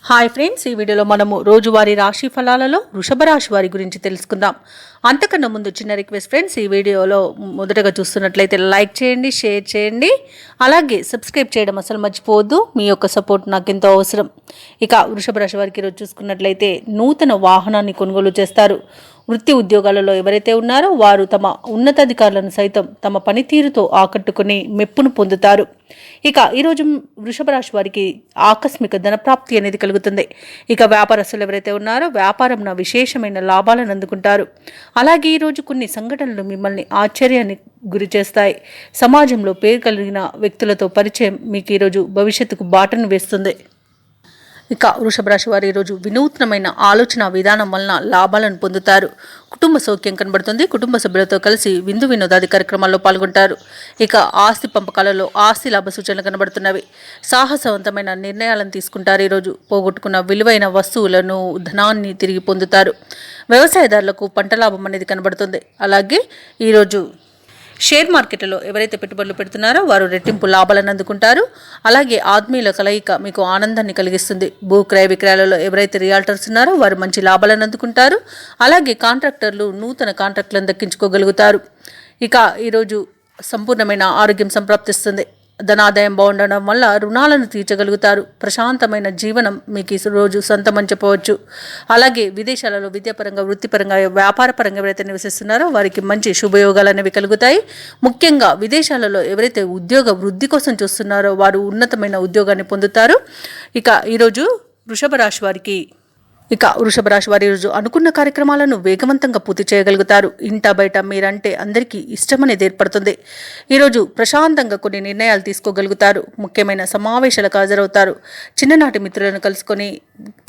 Hi friends, ఈ వీడియోలో మనము రోజువారీ రాశి ఫలాలలో వృషభ రాశి వారి గురించి తెలుసుకుందాం. అంతకన్నా ముందు చిన్న రిక్వెస్ట్ ఫ్రెండ్స్, ఈ వీడియోలో మొదటగా చూస్తున్నట్లయితే లైక్ చేయండి, షేర్ చేయండి, అలాగే సబ్స్క్రైబ్ చేయడం అసలు మర్చిపోవద్దు. మీ యొక్క సపోర్ట్ నాకు ఎంతో అవసరం. ఇక వృషభ రాశి వారికి ఈరోజు చూసుకున్నట్లయితే నూతన వాహనాన్ని కొనుగోలు చేస్తారు. వృత్తి ఉద్యోగాలలో ఎవరైతే ఉన్నారో వారు తమ ఉన్నతాధికారులను సైతం తమ పనితీరుతో ఆకట్టుకుని మెప్పును పొందుతారు. ఇక ఈరోజు వృషభ రాశి వారికి ఆకస్మిక ధనప్రాప్తి అనేది కలుగుతుంది. ఇక వ్యాపారస్తులు ఎవరైతే ఉన్నారో వ్యాపారంలో విశేషమైన లాభాలను అందుకుంటారు. అలాగే ఈరోజు కొన్ని సంఘటనలు మిమ్మల్ని ఆశ్చర్యాన్ని గురి చేస్తాయి. సమాజంలో పేరు కలిగిన వ్యక్తులతో పరిచయం మీకు ఈరోజు భవిష్యత్తుకు బాటను వేస్తుంది. ఇక వృషభ రాశి వారు ఈరోజు వినూత్నమైన ఆలోచన విధానం వలన లాభాలను పొందుతారు. కుటుంబ సౌఖ్యం కనబడుతుంది. కుటుంబ సభ్యులతో కలిసి విందు వినోదాది కార్యక్రమాల్లో పాల్గొంటారు. ఇక ఆస్తి పంపకాలలో ఆస్తి లాభ సూచనలు కనబడుతున్నవి. సాహసవంతమైన నిర్ణయాలను తీసుకుంటారు. ఈరోజు పోగొట్టుకున్న విలువైన వస్తువులను, ధనాన్ని తిరిగి పొందుతారు. వ్యవసాయదారులకు పంట లాభం అనేది కనబడుతుంది. అలాగే ఈరోజు షేర్ మార్కెట్లో ఎవరైతే పెట్టుబడులు పెడుతున్నారో వారు రెట్టింపు లాభాలను అందుకుంటారు. అలాగే ఆత్మీయుల కలయిక మీకు ఆనందాన్ని కలిగిస్తుంది. భూ క్రయ విక్రయాలలో ఎవరైతే రియాల్టర్స్ ఉన్నారో వారు మంచి లాభాలను అందుకుంటారు. అలాగే కాంట్రాక్టర్లు నూతన కాంట్రాక్టులను దక్కించుకోగలుగుతారు. ఇక ఈరోజు సంపూర్ణమైన ఆరోగ్యం సంప్రాప్తిస్తుంది. ధనాదాయం బాగుండడం వల్ల రుణాలను తీర్చగలుగుతారు. ప్రశాంతమైన జీవనం మీకు ఈ రోజు సొంతమని చెప్పవచ్చు. అలాగే విదేశాలలో విద్యాపరంగా, వృత్తిపరంగా, వ్యాపారపరంగా ఎవరైతే నివసిస్తున్నారో వారికి మంచి శుభయోగాలు అనేవి కలుగుతాయి. ముఖ్యంగా విదేశాలలో ఎవరైతే ఉద్యోగ వృద్ధి కోసం చూస్తున్నారో వారు ఉన్నతమైన ఉద్యోగాన్ని పొందుతారు. ఇక ఈరోజు వృషభ రాశి వారికి ఈరోజు అనుకున్న కార్యక్రమాలను వేగవంతంగా పూర్తి చేయగలుగుతారు. ఇంట బయట మీరంటే అందరికీ ఇష్టం అనేది ఏర్పడుతుంది. ఈరోజు ప్రశాంతంగా కొన్ని నిర్ణయాలు తీసుకోగలుగుతారు. ముఖ్యమైన సమావేశాలకు హాజరవుతారు. చిన్ననాటి మిత్రులను కలుసుకొని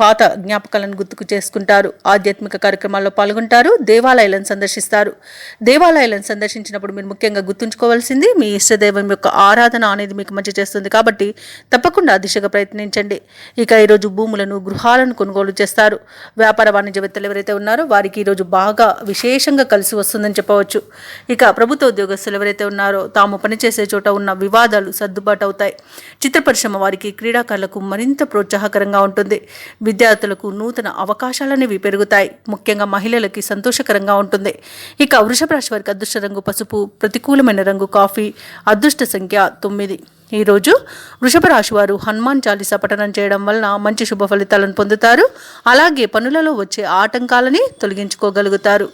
పాత జ్ఞాపకాలను గుర్తుకు చేసుకుంటారు. ఆధ్యాత్మిక కార్యక్రమాల్లో పాల్గొంటారు. దేవాలయాలను సందర్శిస్తారు. దేవాలయాలను సందర్శించినప్పుడు మీరు ముఖ్యంగా గుర్తుంచుకోవాల్సింది మీ ఇష్టదైవం యొక్క ఆరాధన అనేది మీకు మంచి చేస్తుంది. కాబట్టి తప్పకుండా దిశగా ప్రయత్నించండి. ఇక ఈరోజు భూములను, గృహాలను కొనుగోలు చేస్తారు. వ్యాపార వాణిజ్యవేత్తలు ఎవరైతే ఉన్నారో వారికి ఈరోజు బాగా విశేషంగా కలిసి వస్తుందని చెప్పవచ్చు. ఇక ప్రభుత్వ ఉద్యోగస్తులు ఎవరైతే ఉన్నారో తాము పనిచేసే చోట ఉన్న వివాదాలు సర్దుబాటు అవుతాయి. చిత్ర పరిశ్రమ వారికి, క్రీడాకారులకు మరింత ప్రోత్సాహకరంగా ఉంటుంది. విద్యార్థులకు నూతన అవకాశాలనేవి పెరుగుతాయి. ముఖ్యంగా మహిళలకి సంతోషకరంగా ఉంటుంది. ఇక వృషభ రాశి వారికి అదృష్ట రంగు పసుపు, ప్రతికూలమైన రంగు కాఫీ, అదృష్ట సంఖ్య 9. ఈరోజు వృషభ రాశి వారు హనుమాన్ చాలీసా పఠనం చేయడం వలన మంచి శుభ ఫలితాలను పొందుతారు. అలాగే పనులలో వచ్చే ఆటంకాలని తొలగించుకోగలుగుతారు.